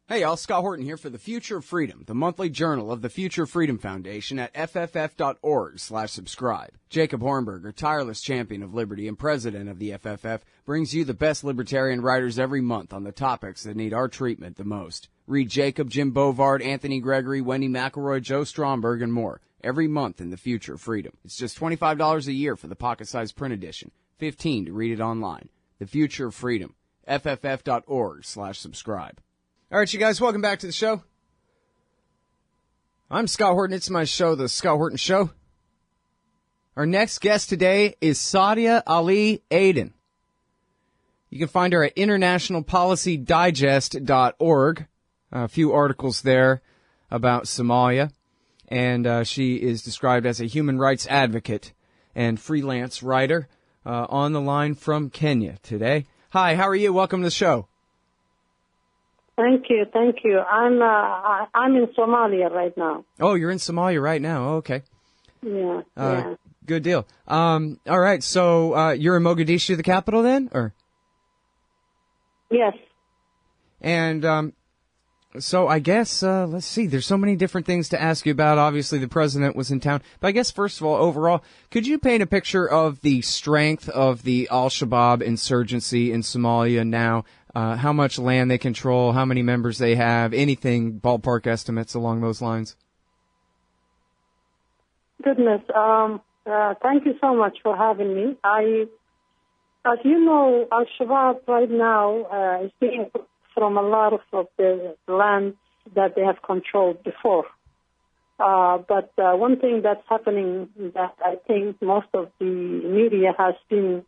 Hey y'all, Scott Horton here for The Future of Freedom, the monthly journal of the Future Freedom Foundation at fff.org/subscribe. Jacob Hornberger, tireless champion of liberty and president of the FFF, brings you the best libertarian writers every month on the topics that need our treatment the most. Read Jacob, Jim Bovard, Anthony Gregory, Wendy McElroy, Joe Stromberg, and more every month in The Future of Freedom. It's just $25 a year for the pocket-sized print edition, $15 to read it online. The Future of Freedom, fff.org/subscribe. All right, you guys, welcome back to the show. I'm Scott Horton. It's my show, The Scott Horton Show. Our next guest today is Sadia Ali Aden. You can find her at internationalpolicydigest.org. A few articles there about Somalia. And she is described as a human rights advocate and freelance writer on the line from Kenya today. Hi, how are you? Welcome to the show. Thank you. I'm in Somalia right now. Oh, you're in Somalia right now. Oh, okay. Yeah. Good deal. All right. So you're in Mogadishu, the capital, then, or? Yes. And so I guess let's see. There's so many different things to ask you about. Obviously, the president was in town, but I guess first of all, overall, could you paint a picture of the strength of the Al-Shabaab insurgency in Somalia now? How much land they control, how many members they have, anything, ballpark estimates along those lines? Goodness. Thank you so much for having me. As you know, Al-Shabaab right now is being from a lot of the lands that they have controlled before. But one thing that's happening that I think most of the media has been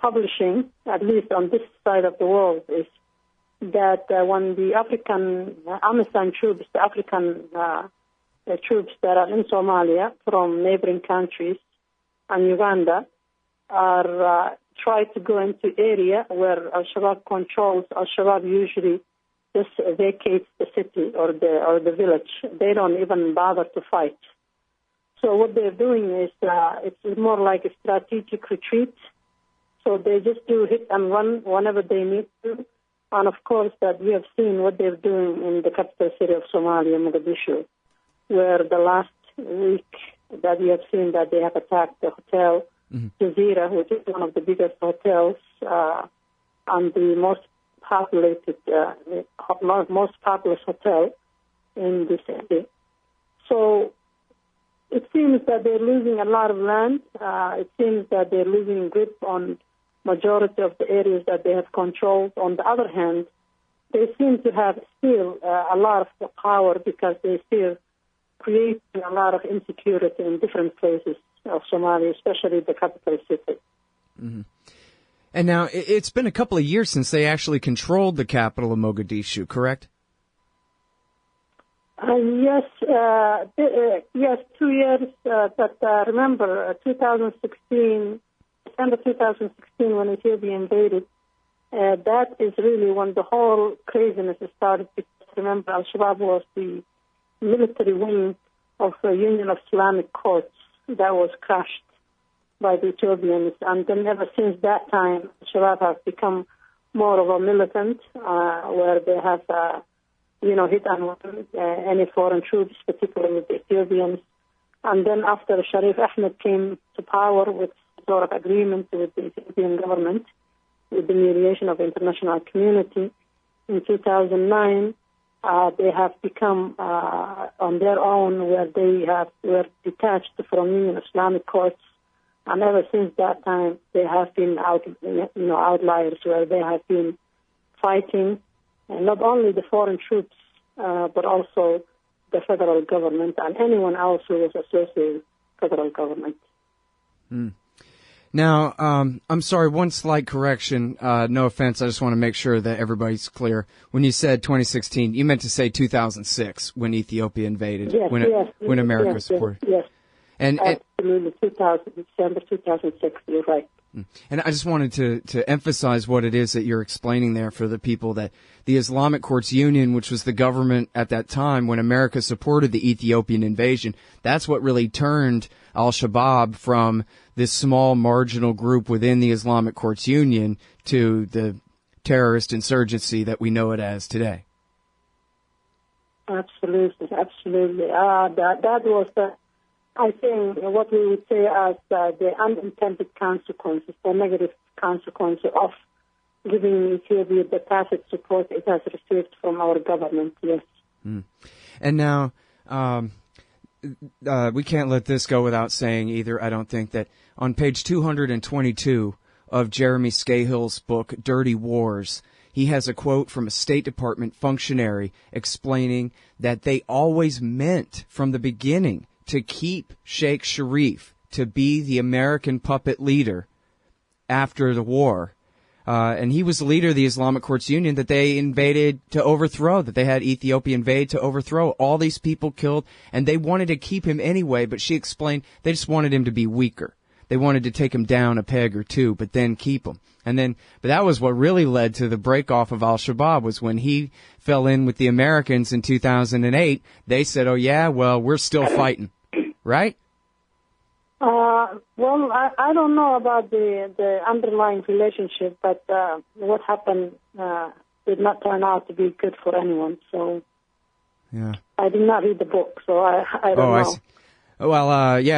publishing, at least on this side of the world, is that when the African AMISOM troops, the African troops that are in Somalia from neighboring countries and Uganda are try to go into area where Al-Shabaab controls, Al-Shabaab usually just vacates the city or the village. They don't even bother to fight. So what they're doing is it's more like a strategic retreat. So they just do hit and run whenever they need to. And, of course, that we have seen what they're doing in the capital city of Somalia, Mogadishu, where the last week that we have seen that they have attacked the hotel, Jazeera, which is one of the biggest hotels and the most populated, most populous hotel in the city. So it seems that they're losing a lot of land. It seems that they're losing grip on majority of the areas that they have controlled. On the other hand, they seem to have still a lot of power because they still create a lot of insecurity in different places of Somalia, especially the capital city. Mm-hmm. And now it's been a couple of years since they actually controlled the capital of Mogadishu, correct? Yes, 2 years. But remember, 2016. December 2016, when Ethiopia invaded, that is really when the whole craziness started. Because remember, Al-Shabaab was the military wing of the Union of Islamic Courts that was crushed by the Ethiopians. And then ever since that time, Al-Shabaab have become more of a militant, where they have, hit and run any foreign troops, particularly the Ethiopians. And then after Sharif Ahmed came to power with sort of agreement with the Ethiopian government, with the mediation of the international community, in 2009, they have become on their own, where they were detached from Union of Islamic Courts, and ever since that time, they have been outliers, where they have been fighting, and not only the foreign troops, but also the federal government and anyone else who is associated with federal government. Mm. Now, I'm sorry, one slight correction. No offense, I just want to make sure that everybody's clear. When you said 2016, you meant to say 2006, when Ethiopia invaded, when America supported. Yes, absolutely, December 2006, you're right. And I just wanted to emphasize what it is that you're explaining there for the people, that the Islamic Courts Union, which was the government at that time when America supported the Ethiopian invasion, that's what really turned Al-Shabaab from this small marginal group within the Islamic Courts Union to the terrorist insurgency that we know it as today. Absolutely, absolutely. That was, I think, what we would say as the unintended consequences, the negative consequences of giving Ethiopia the tacit support it has received from our government, yes. Mm. And now, we can't let this go without saying either, I don't think, that on page 222 of Jeremy Scahill's book, Dirty Wars, he has a quote from a State Department functionary explaining that they always meant from the beginning to keep Sheikh Sharif to be the American puppet leader after the war. And he was the leader of the Islamic Courts Union that they invaded to overthrow, that they had Ethiopia invade to overthrow. All these people killed, and they wanted to keep him anyway, but she explained they just wanted him to be weaker. They wanted to take him down a peg or two, but then keep him. But that was what really led to the break-off of al-Shabaab, was when he fell in with the Americans in 2008, they said, oh yeah, well, we're still fighting. Right? Well, I don't know about the underlying relationship, but what happened did not turn out to be good for anyone. So, yeah, I did not read the book, so I don't know. I see. Well,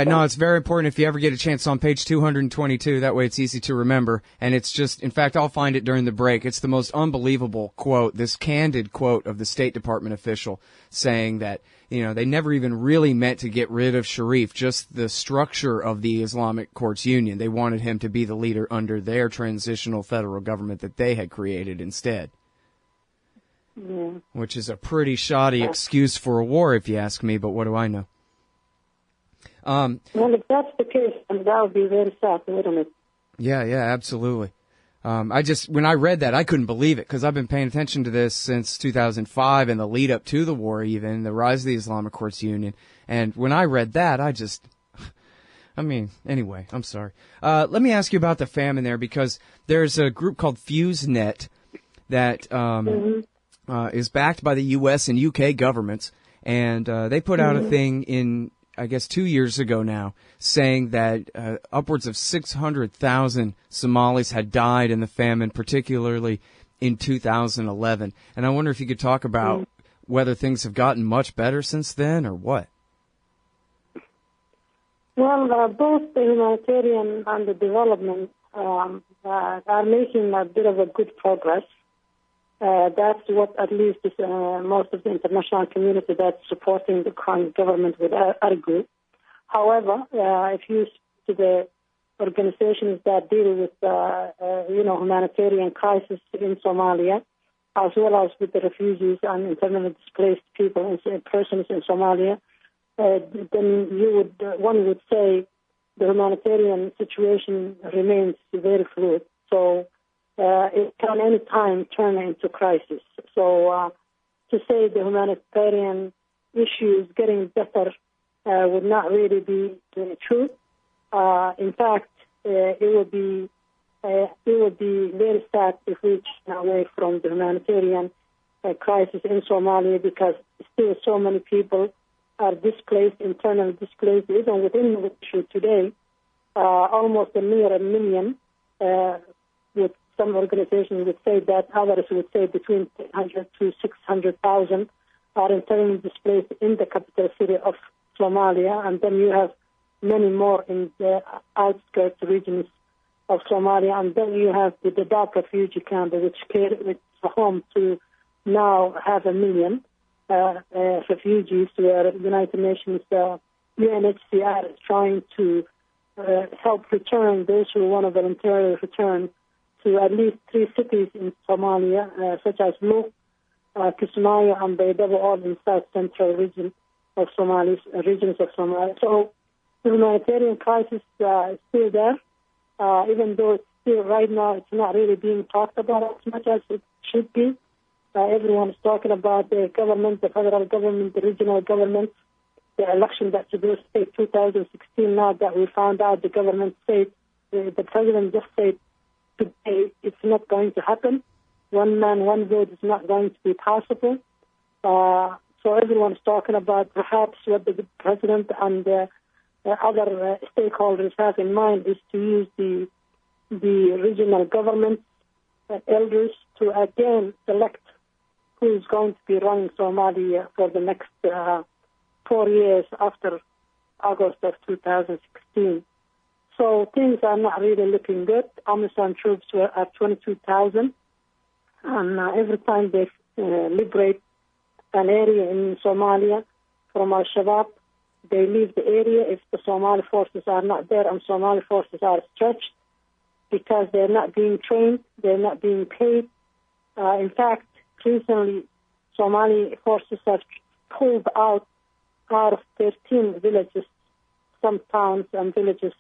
no, it's very important if you ever get a chance on page 222. That way it's easy to remember. And it's just, in fact, I'll find it during the break. It's the most unbelievable quote, this candid quote of the State Department official saying that, they never even really meant to get rid of Sharif, just the structure of the Islamic Courts Union. They wanted him to be the leader under their transitional federal government that they had created instead. Yeah. Which is a pretty shoddy excuse for a war, if you ask me, but what do I know? Well, if that's the case, then that would be very sad, wouldn't it? Yeah, absolutely. When I read that, I couldn't believe it, because I've been paying attention to this since 2005 and the lead up to the war, even the rise of the Islamic Courts Union. And when I read that, anyway, I'm sorry. Let me ask you about the famine there, because there's a group called FuseNet that is backed by the U.S. and U.K. governments, and they put out a thing in, I guess, 2 years ago now, saying that upwards of 600,000 Somalis had died in the famine, particularly in 2011. And I wonder if you could talk about whether things have gotten much better since then or what. Well, both the humanitarian and the development are making a bit of a good progress. That's what at least is, most of the international community that's supporting the current government would argue. However, if you speak to the organizations that deal with, humanitarian crisis in Somalia, as well as with the refugees and internally displaced people and persons in Somalia, then one would say the humanitarian situation remains very fluid. So it can any time turn into crisis. So to say the humanitarian issue is getting better would not really be true. In fact, it would be very sad if we turn away from the humanitarian crisis in Somalia, because still so many people are displaced, internally displaced, even within the issue today. Almost a million, with some organizations would say that, others would say between 100 to 600,000 are internally displaced in the capital city of Somalia, and then you have many more in the outskirts regions of Somalia, and then you have the Dadaab refugee camp, which is home to now half a million refugees, where the United Nations UNHCR is trying to help return those who want to voluntarily return to at least 3 cities in Somalia, such as Luq, Kismaayo, and Baydhabo, all in south central regions of Somalia. So the humanitarian crisis is still there, even though it's still right now it's not really being talked about as much as it should be. Everyone is talking about the government, the federal government, the regional government, the election that supposed to take 2016. Now that we found out, the government said, the president just said today it's not going to happen. One man, one vote is not going to be possible. So everyone's talking about perhaps what the president and the other stakeholders have in mind is to use the regional government elders to again select who is going to be running Somalia for the next 4 years after August of 2016. So things are not really looking good. AMISOM troops were at 22,000, and every time they liberate an area in Somalia from Al-Shabaab, they leave the area if the Somali forces are not there, and Somali forces are stretched because they're not being trained, they're not being paid. In fact, recently, Somali forces have pulled out of 13 villages, some towns and villages,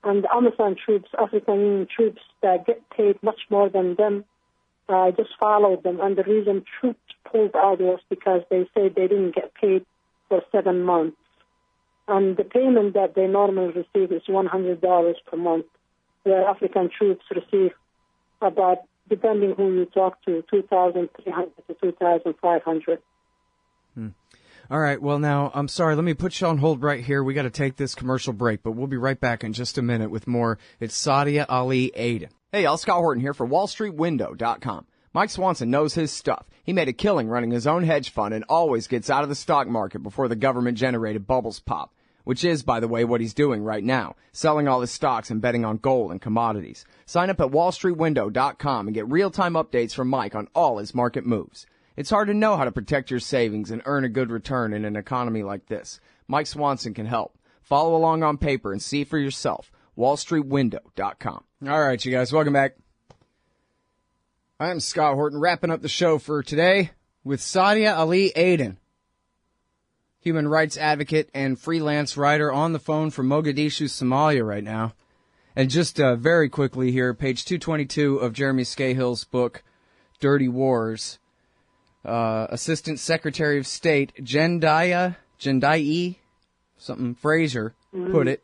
and the AMISOM troops, African Union troops that get paid much more than them, just followed them. And the reason troops pulled out was because they said they didn't get paid for 7 months. And the payment that they normally receive is $100 per month, where African troops receive about, depending who you talk to, 2,300 to 2,500. All right, well, now, I'm sorry, let me put you on hold right here. We got to take this commercial break, but we'll be right back in just a minute with more. It's Sadia Ali Aden. Hey, y'all, Scott Horton here for WallStreetWindow.com. Mike Swanson knows his stuff. He made a killing running his own hedge fund and always gets out of the stock market before the government-generated bubbles pop, which is, by the way, what he's doing right now, selling all his stocks and betting on gold and commodities. Sign up at WallStreetWindow.com and get real-time updates from Mike on all his market moves. It's hard to know how to protect your savings and earn a good return in an economy like this. Mike Swanson can help. Follow along on paper and see for yourself. WallStreetWindow.com. All right, you guys, welcome back. I'm Scott Horton, wrapping up the show for today with Sadia Ali Aden, human rights advocate and freelance writer, on the phone from Mogadishu, Somalia right now. And just very quickly here, page 222 of Jeremy Scahill's book, Dirty Wars, Assistant Secretary of State Jendai Fraser put it,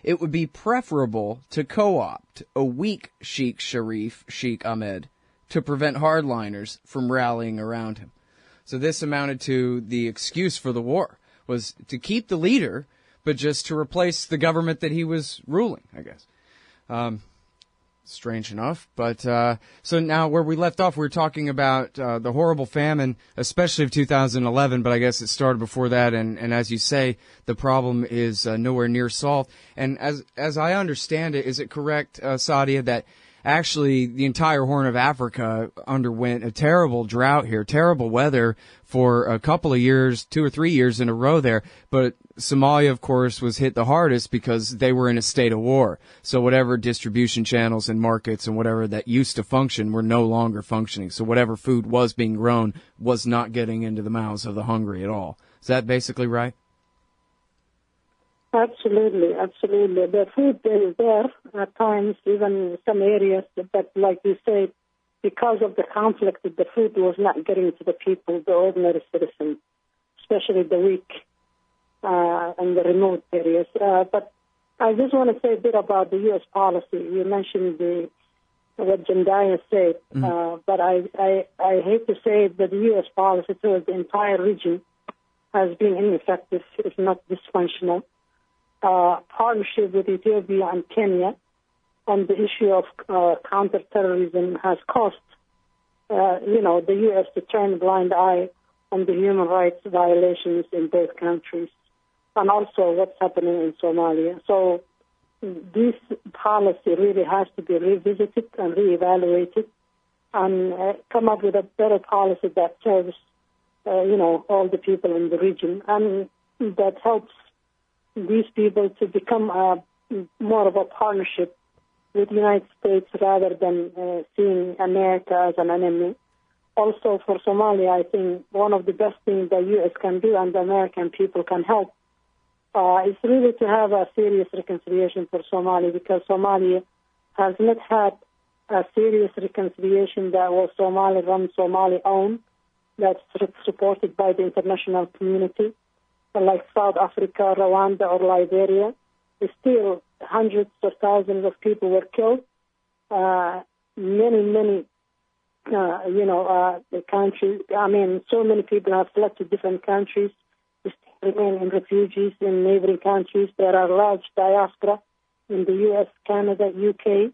it would be preferable to co-opt a weak Sheikh Sharif, Sheikh Ahmed, to prevent hardliners from rallying around him. So this amounted to the excuse for the war, was to keep the leader, but just to replace the government that he was ruling, I guess. Strange enough. But so now where we left off, we were talking about the horrible famine, especially of 2011, but I guess it started before that. And as you say, the problem is nowhere near solved. And as I understand it, is it correct, Sadia, that actually the entire Horn of Africa underwent a terrible drought here, terrible weather for a couple of years, 2 or 3 years in a row there. But Somalia, of course, was hit the hardest because they were in a state of war. So whatever distribution channels and markets and whatever that used to function were no longer functioning. So whatever food was being grown was not getting into the mouths of the hungry at all. Is that basically right? Absolutely, absolutely. The food is there at times, even in some areas, but like you said, because of the conflict, the food was not getting to the people, the ordinary citizens, especially the weak and the remote areas. But I just want to say a bit about the U.S. policy. You mentioned what Jendaya said, but I hate to say that the U.S. policy towards the entire region has been ineffective, if not dysfunctional. Partnership with Ethiopia and Kenya on the issue of counterterrorism has caused, the U.S. to turn a blind eye on the human rights violations in both countries, and also what's happening in Somalia. So this policy really has to be revisited and reevaluated, and come up with a better policy that serves, all the people in the region, and that helps these people to become more of a partnership with the United States rather than seeing America as an enemy. Also for Somalia, I think one of the best things the U.S. can do and the American people can help is really to have a serious reconciliation for Somalia, because Somalia has not had a serious reconciliation that was Somali-run, Somali-owned, that's supported by the international community. Like South Africa, Rwanda, or Liberia, still hundreds of thousands of people were killed. Many the countries, so many people have fled to different countries, still remain in refugees in neighboring countries. There are large diaspora in the U.S., Canada, UK,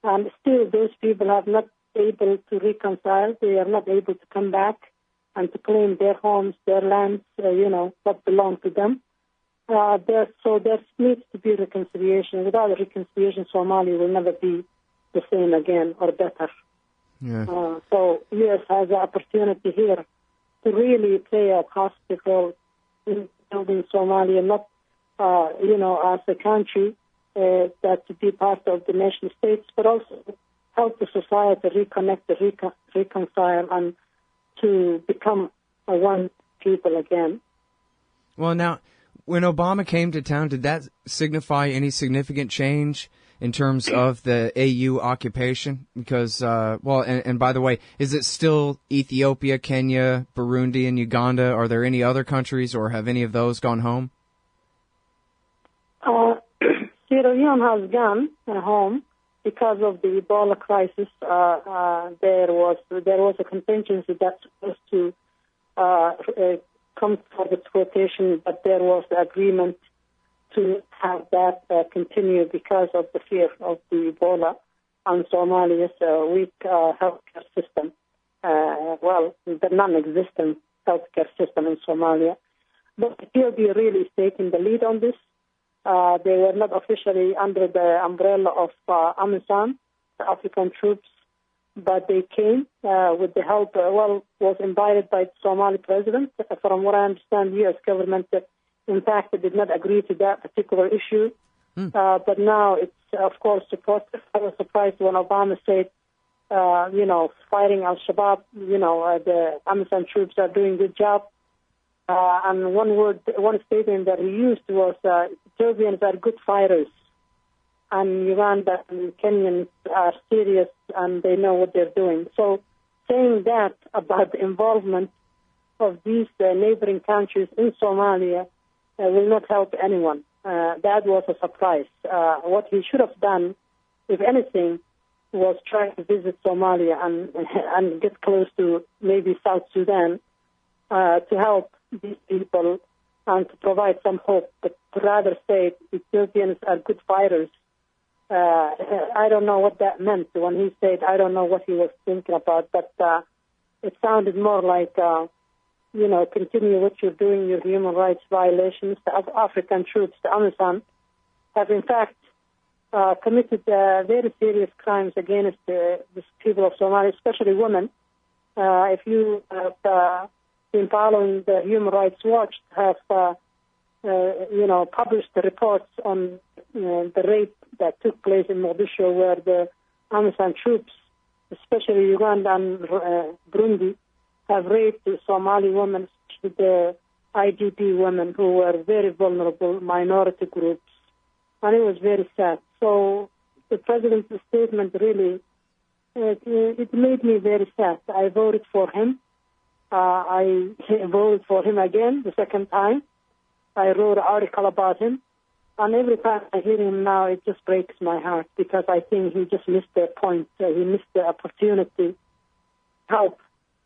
and still those people are not able to reconcile. They are not able to come back and to claim their homes, their lands, what belong to them. There needs to be reconciliation. Without reconciliation, Somalia will never be the same again or better. Yeah. So U.S. has an opportunity here to really play a positive role in building Somalia, not, as a country that to be part of the nation states, but also help the society reconnect, reconcile, and to become one people again. Well, now, when Obama came to town, did that signify any significant change in terms of the AU occupation? Because, and by the way, is it still Ethiopia, Kenya, Burundi, and Uganda? Are there any other countries, or have any of those gone home? Sierra Leone has gone home because of the Ebola crisis. There was a contingency that's supposed to come for the quotation, but there was the agreement to have that continue because of the fear of the Ebola and Somalia's weak healthcare system. The non-existent healthcare system in Somalia. But Ethiopia really is taking the lead on this. They were not officially under the umbrella of AMISOM, the African troops, but they came with the help, was invited by the Somali president. From what I understand, the U.S. government, in fact, did not agree to that particular issue. But now it's, of course, supported. I was surprised when Obama said, fighting Al-Shabaab, the AMISOM troops are doing a good job. And one statement that he used was, Ethiopians are good fighters, and Uganda and Kenyans are serious, and they know what they're doing. So saying that about the involvement of these neighboring countries in Somalia will not help anyone. That was a surprise. What he should have done, if anything, was try to visit Somalia and get close to maybe South Sudan to help these people and to provide some hope, but to rather say Ethiopians are good fighters. I don't know what that meant when he said, I don't know what he was thinking about, but it sounded more like, continue what you're doing, your human rights violations. The African troops, the AMISOM, have in fact committed very serious crimes against the people of Somalia, especially women. If you have been following the Human Rights Watch, have published the reports on the rape that took place in Mogadishu, where the AMISOM troops, especially Uganda and Burundi, have raped the Somali women, the IDP women, who were very vulnerable minority groups. And it was very sad. So the president's statement really, it made me very sad. I voted for him. I voted for him again the second time. I wrote an article about him. And every time I hear him now, it just breaks my heart, because I think he just missed the point. He missed the opportunity to help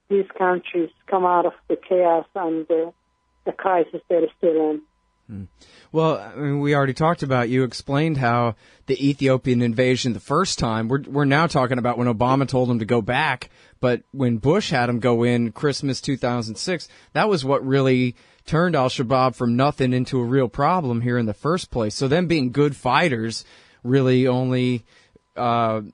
these countries come out of the chaos and the crisis they're still in. Well, I mean, we already talked about, you explained how the Ethiopian invasion the first time, we're now talking about when Obama told him to go back, but when Bush had him go in Christmas 2006, that was what really turned Al-Shabaab from nothing into a real problem here in the first place. So them being good fighters really only, the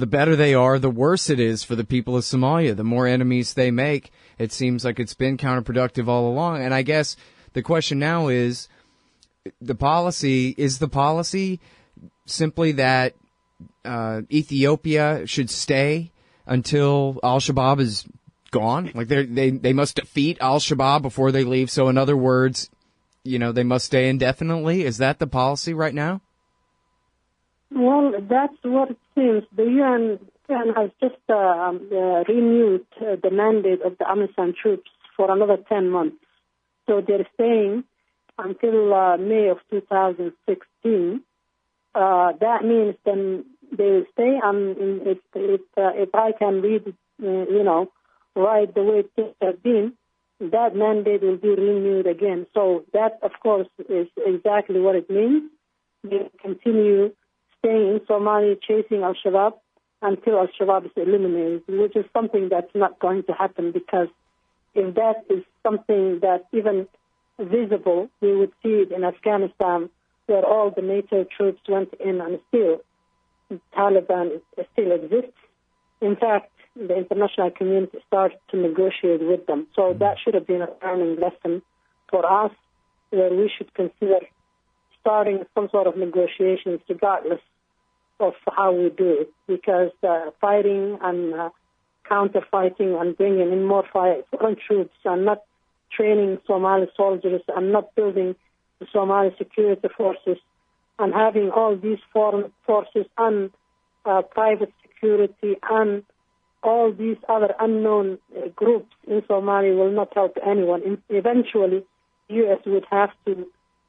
better they are, the worse it is for the people of Somalia. The more enemies they make, it seems like it's been counterproductive all along. And I guess the question now is, the policy simply that Ethiopia should stay until Al-Shabaab is gone? Like they must defeat Al-Shabaab before they leave. So in other words, they must stay indefinitely. Is that the policy right now? Well, that's what it seems. The UN has just renewed the mandate of the AMISOM troops for another 10 months. So they're staying until May of 2016. That means then they will stay. If I can read it, right the way things have been, that mandate will be renewed again. So that, of course, is exactly what it means. They continue staying in Somalia, chasing Al-Shabaab until Al-Shabaab is eliminated, which is something that's not going to happen, because if that is something that even visible, we would see it in Afghanistan, where all the NATO troops went in, and still the Taliban still exists. In fact, the international community started to negotiate with them. So that should have been a learning lesson for us, where we should consider starting some sort of negotiations regardless of how we do it, because fighting and counter-fighting and bringing in more foreign troops and not training Somali soldiers and not building the Somali security forces and having all these foreign forces and private security and all these other unknown groups in Somalia will not help anyone. Eventually, U.S. would have to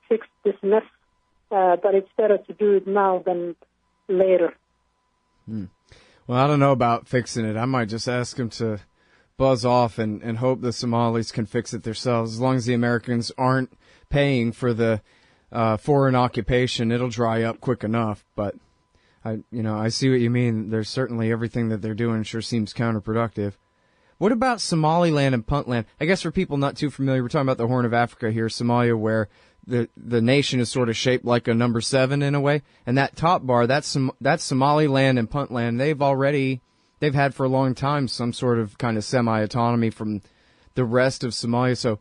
fix this mess, but it's better to do it now than later. Well, I don't know about fixing it. I might just ask them to buzz off and hope the Somalis can fix it themselves. As long as the Americans aren't paying for the foreign occupation, it'll dry up quick enough. But I see what you mean. There's certainly everything that they're doing sure seems counterproductive. What about Somaliland and Puntland? I guess for people not too familiar, we're talking about the Horn of Africa here, Somalia, where the nation is sort of shaped like a number 7 in a way. And that top bar, that's Somaliland and Puntland. They've had for a long time some sort of kind of semi-autonomy from the rest of Somalia. So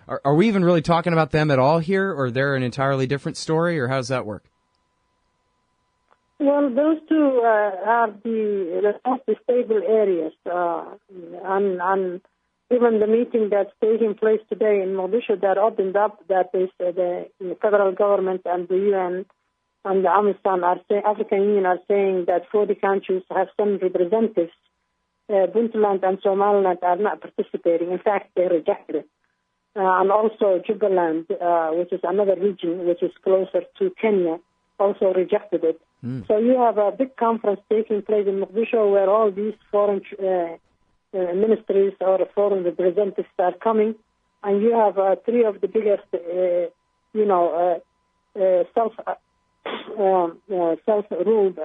are we even really talking about them at all here, or they're an entirely different story, or how does that work? Well, those two are the most stable areas, and even the meeting that's taking place today in Mogadishu that opened up, that is the federal government and the UN and the AMISTAN African Union are saying that 40 countries have sent representatives. Puntland and Somaliland are not participating. In fact, they rejected it. And also Jubaland, which is another region which is closer to Kenya, also rejected it. So you have a big conference taking place in Mogadishu where all these foreign ministries or foreign representatives are coming, and you have 3 of the biggest, self-ruled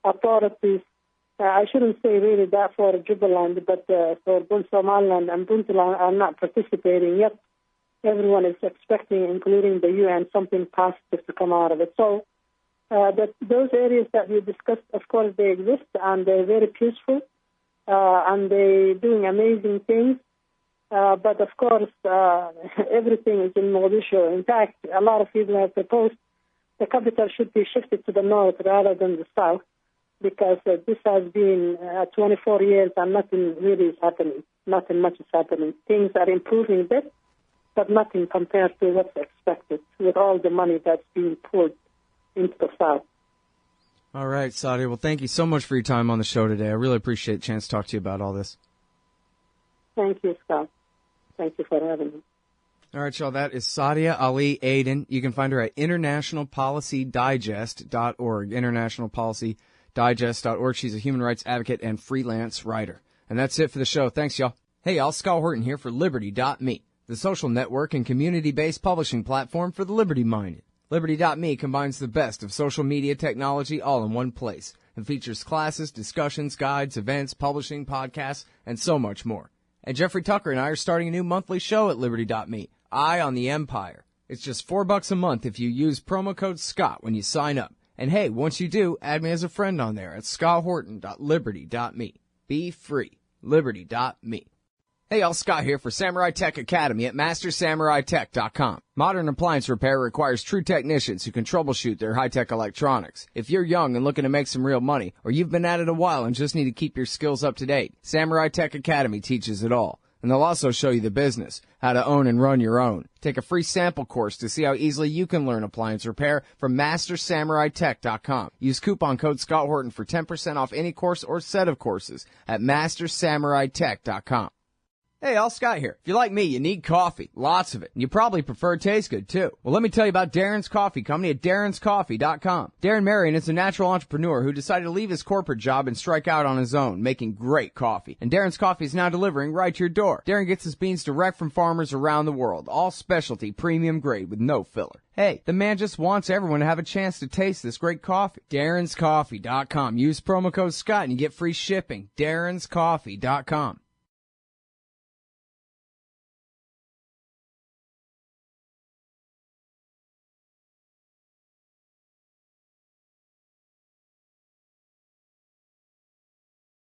authorities. I shouldn't say really that for Jubaland, but for both Somaliland and Puntland are not participating yet. Everyone is expecting, including the UN, something positive to come out of it. So those areas that we discussed, of course, they exist, and they're very peaceful, and they're doing amazing things. But, of course, everything is in Mogadishu. In fact, a lot of people have proposed the capital should be shifted to the north rather than the south, because this has been 24 years and nothing really is happening. Nothing much is happening. Things are improving a bit, but nothing compared to what's expected with all the money that's being pulled into the south. All right, Sadia. Well, thank you so much for your time on the show today. I really appreciate the chance to talk to you about all this. Thank you, Scott. Thank you for having me. All right, y'all. That is Sadia Ali Aden. You can find her at internationalpolicydigest.org. Internationalpolicydigest.org. She's a human rights advocate and freelance writer. And that's it for the show. Thanks, y'all. Hey, y'all. Scott Horton here for Liberty.me, the social network and community-based publishing platform for the liberty-minded. Liberty.me combines the best of social media technology all in one place and features classes, discussions, guides, events, publishing, podcasts, and so much more. And Jeffrey Tucker and I are starting a new monthly show at Liberty.me, Eye on the Empire. It's just $4 a month if you use promo code SCOTT when you sign up. And hey, once you do, add me as a friend on there at scotthorton.liberty.me. Be free. Liberty.me. Hey, y'all, Scott here for Samurai Tech Academy at MasterSamuraiTech.com. Modern appliance repair requires true technicians who can troubleshoot their high-tech electronics. If you're young and looking to make some real money, or you've been at it a while and just need to keep your skills up to date, Samurai Tech Academy teaches it all. And they'll also show you the business, how to own and run your own. Take a free sample course to see how easily you can learn appliance repair from MasterSamuraiTech.com. Use coupon code Scott Horton for 10% off any course or set of courses at MasterSamuraiTech.com. Hey, all, Scott here. If you're like me, you need coffee. Lots of it. And you probably prefer it tastes good, too. Well, let me tell you about Darren's Coffee Company at Darren'sCoffee.com. Darren Marion is a natural entrepreneur who decided to leave his corporate job and strike out on his own, making great coffee. And Darren's Coffee is now delivering right to your door. Darren gets his beans direct from farmers around the world, all specialty, premium grade with no filler. Hey, the man just wants everyone to have a chance to taste this great coffee. Darren'sCoffee.com. Use promo code Scott and you get free shipping. Darren'sCoffee.com.